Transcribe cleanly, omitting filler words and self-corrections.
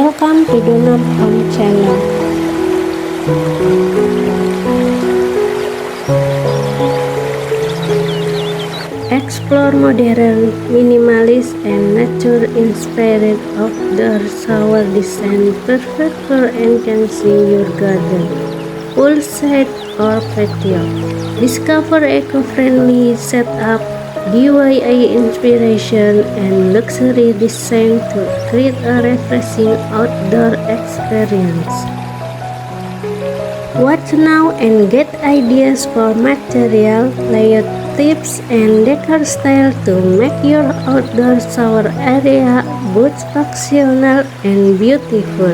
Welcome to Donor Home channel. Explore modern, minimalist, and nature-inspired outdoor shower design perfect for enhancing your garden, poolside, or patio. Discover eco-friendly setup, DIY inspiration, and luxury design to create a refreshing outdoor experience. Watch now and get ideas for material, layout tips, and decor style to make your outdoor shower area both functional and beautiful.